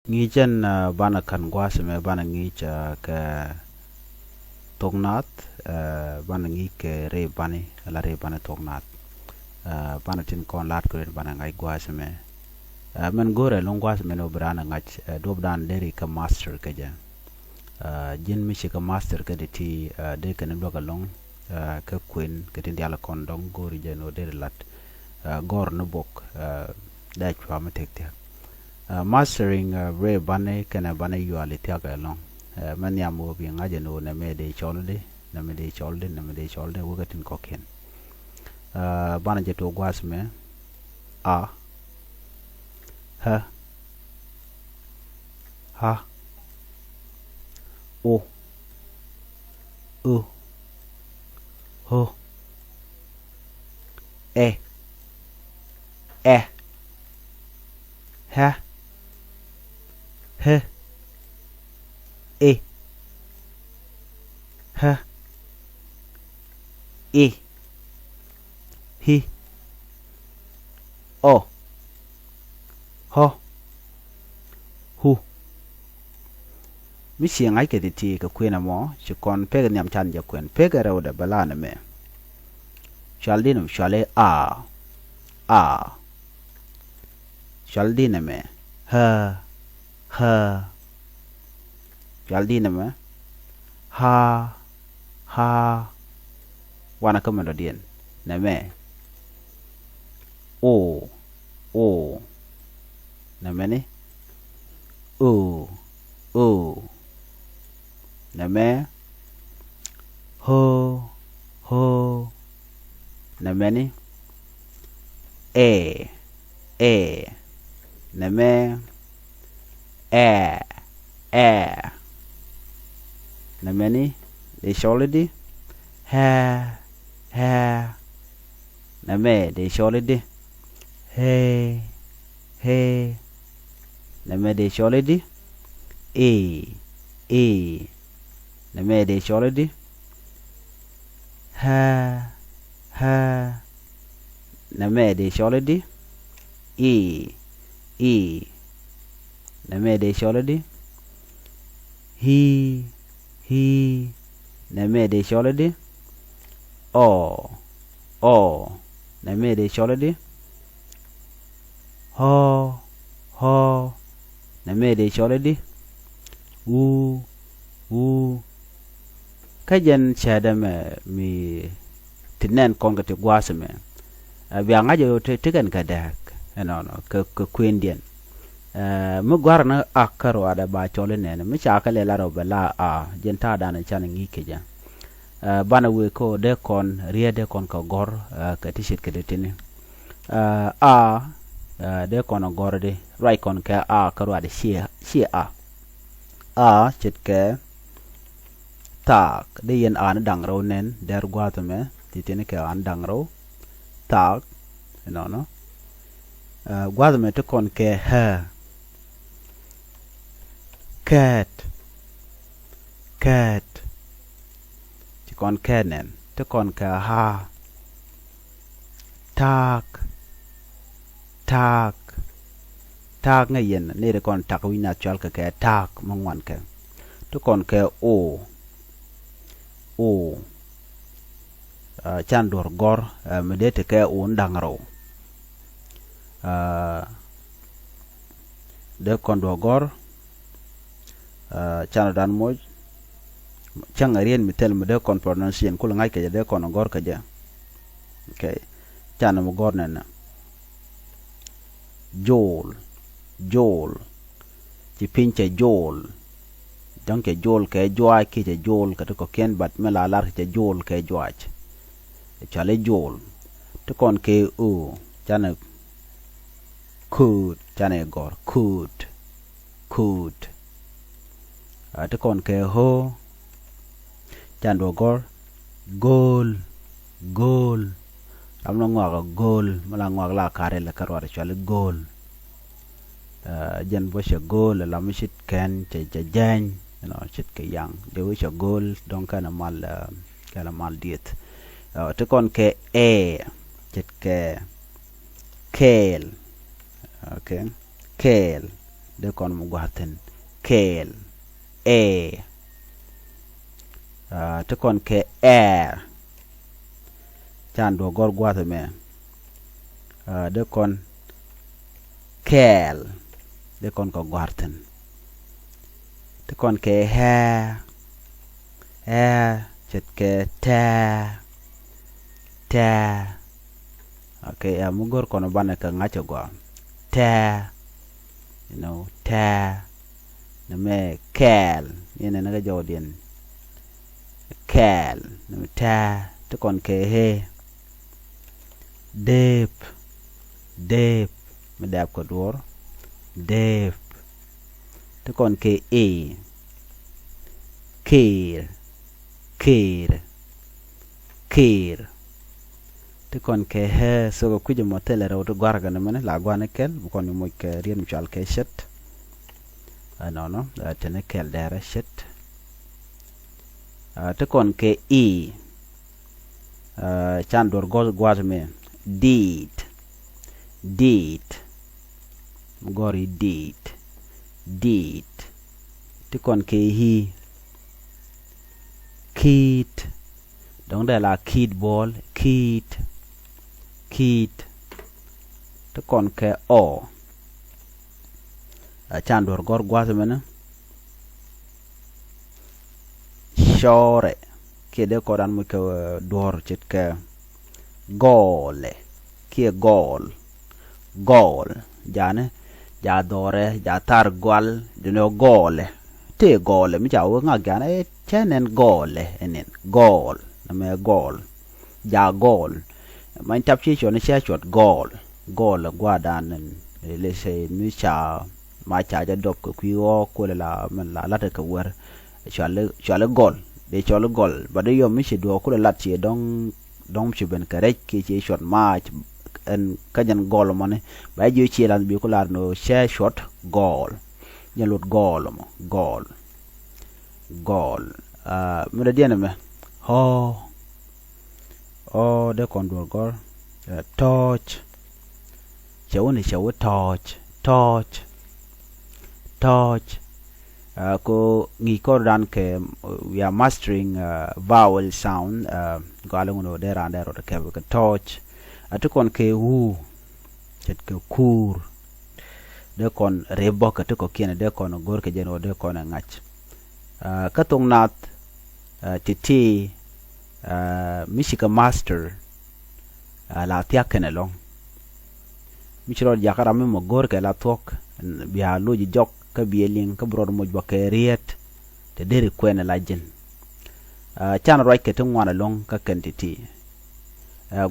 Ngi chen bana kan gwa seme bana ngi cha ke tongnat bana ngi ke re bani la re bana tongnat bana tin kon lat ko bana ngai gwa seme men gore long gwa seme no brana ngach dob dan deri ka master ke ja jin mi shi ka master ke de ti de kan do ka long ka queen ke tin diala kon dong gori je no deri lat gor no bok da chwa ma tek tek mastering re bane kana bane yu ali tia ka long man ya mo bi ngaje no na me de cholde na me de cholde na me de cholde wo gatin koken bana je to gwas me a ha ha o u ho e ha he e ha e hi o ho hu mi si ngai ke ti ka kwena mo chi kon pe ga nyam chan ja kwen pe ga ro da bala na me shaldin shale a shaldin me ha shaldin me ha wana ka mano dien na me o na me ni o na me ho na me ni e na me na me ni de solidi ha na me de solidi he na me de solidi e na me de solidi ha na me de solidi e na me de solidi he na me de solidi o na me de solidi ho na me de solidi u kajan chada mi tinen kon ga te gwasme bia ngaje te kan kadak no ka kwendien mu gwarna akaro ada ba chole ne mi cha ka le la ro bela a jenta da na chan ngi ke ja bana we ko de kon riede kon ka gor ka tishit ke de tini a de kon gor de right kon ka a karo ada shi a chit ke tak de yen an dang ro nen der gwatme titini ke an dang ro tak no gwatme to kon ke ha cat ti kon kenen to kon ka ha tak nga yen ne de kon tak wi na chal ka ke tak mangwan ke to kon ke o chan dor gor me de te ke o ndang ro de kon do gor chan dan mo chang arien mitel me de kon pronunciation kul ngai ke de kon gor ka ja okay chan mo gor nen jol ti pinche jol donc jol ke joa ki je jol ka to ken bat me la lar ke jol ke joach chale jol to kon ke u chana could chane gor could to kon ke ho chan do gor gol am no ngwa gol mala ngwa la kare la karwa chale gol jan bo she gol la mi shit ken che jan no chit ke yang de wi she gol don kana mal diet to kon ke chit ke kale okay kale de kon mu gwaten kel e te kon ke air chan do gor gwate me de kon kel de kon ko gwarten te kon ke hair chet ke ta okay mu gor kono bana ka ngacho go ta you know ta na me kel yene na ga jodien kel na ta te kon ke he deep me dap ko dor deep te kon ke e kir te kon ke he so ko kuje motel ro to garga na mane la gwana kel bu kon mo ke rien chal ke shet no tene kel dara shet te kon ke e chan dor go gwaz me deed gori deed te kon ke hi kid donc de la kid ball kid te kon ke o chan dor gor gwaz me na shore ke de ko dan mu ke dor chit ke gole ke gol jane ja dore ja tar gwal dino gole te gole mi jaw nga gane chenen gole enen gol na me gol ja gol man tap chi chon che chot gol gwa dan le se mi cha ma cha ja dop ko kwi ko la man la te ko wer chale gol de chale gol ba de yo mi che do ko la chi dong chi ben kare ki chi shot ma en kajan gol mo ne ba ju chi lan bi ko la no she shot gol nyalut gol mo gol mi da diena me de kon do gol torch chawni chawu torch ko ngi ko dan ke we are mastering vowel sound galang no de ran de ke torch atu kon ke hu chet ke kur de kon rebo ka to ko kene de kon gor ke jeno de kon ngach ka tong nat titi mishika master la tia kene long michro jakara me mo gor ke la tok biya loji jok ka bieling ka brod mo jwa riet te deri kwene la jin chan roi ke tungwana long ka kentiti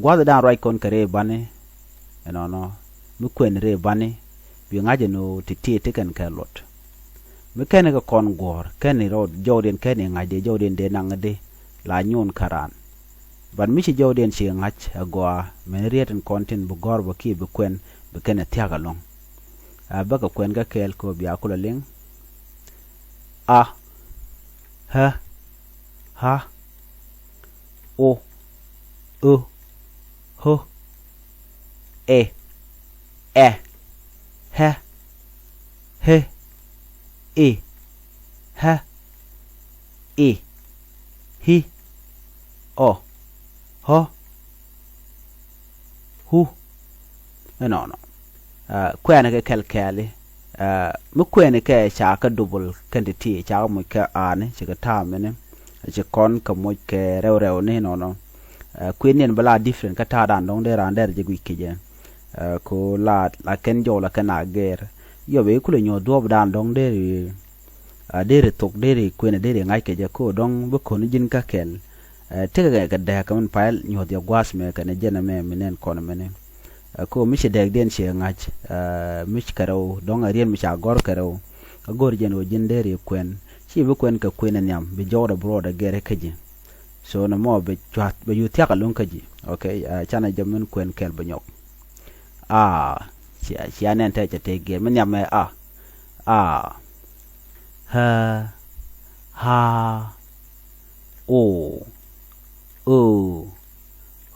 gwada dan roi kon kare bane no mi kwen re bane bi ngaje no titi te kan ka lot mi kene ka kon gor kene rod joden kene ngaje joden de nangade la nyon karan ban mi ci joden ci ngach agwa men rieten kontin bu gor bu ki bu kwen bu kene tiaga long ba ka kwen ga kel ko bi akula ling ha o ho he he ha hi o ho hu no kwene ke kelkele mu kwene ke cha ka double quantity cha mu ka ane chi ka ta mene chi kon ka mu ke rew ne no kwene bala different ka ta dan dong de ran der je gwikije ko la ken jo la kana ger yo be kule nyo do dan dong de dere tok dere kwene dere ngai ke je ko dong bu ko ni jin ka kel tega ga da ka man pal nyo de gwas me ka ne jena me menen kono mene ko mi che deg den che ngach mi karaw dong arien mi cha gor karaw gor jeno jin dere kwen chi bu kwen ka kwene nyam bi jawda broda gere kaji so na mo be chat be yu tiaka lon kaji okay chana jamin kwen kel banyok chi anen ta te ge men nyam ha o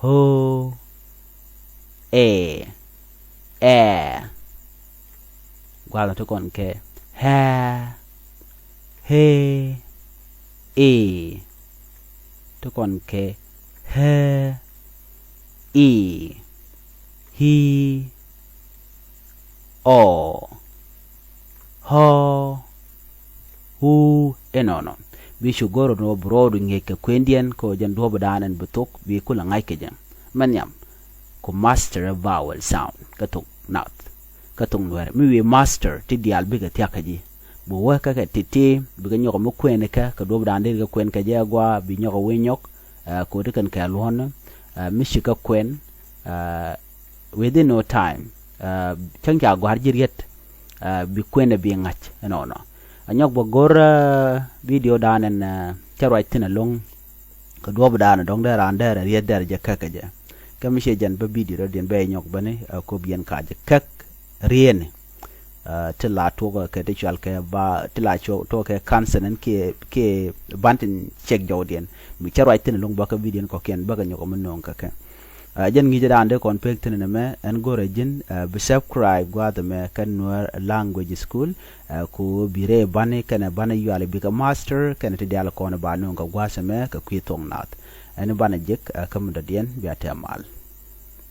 ho gwa to kon ke ha he e to kon ke he e he o ho hu enono bi shugoro no brodu ngeke kwendien ko jan dobo danen betok bi kula ngai ke jan manyam ko master a vowel sound katung not katung were mi we master ti dial bi ga tiakaji bo wa ka titi bi ga nyoko mo kwene ka dobo dande ga kwen ka jagwa bi nyoko we nyok ko de kan ka lon mi shika kwen within no time changja gwar jiriet bi kwene bi ngach no anyok bo gor video danen charwai tina long ka dobo dana dong da ran da riet der je kakaje kamishe jan ba video den be nyok bane ko bien ka je kak rien tila to ka de chal ka ba tila cho to ka kansen ke bantin check jawdien mi charwai tina long ba ka video ko ken ba ga nyok mon non ka ka jan ngi jada ande kon pek tene me en gore jin be subscribe gwa de me kan nuer language school ko bire bane kana bane yale bi ka master kana te dial ko na ba no ga gwa se me ka kwitong nat en bane jek kam da dien bi atemal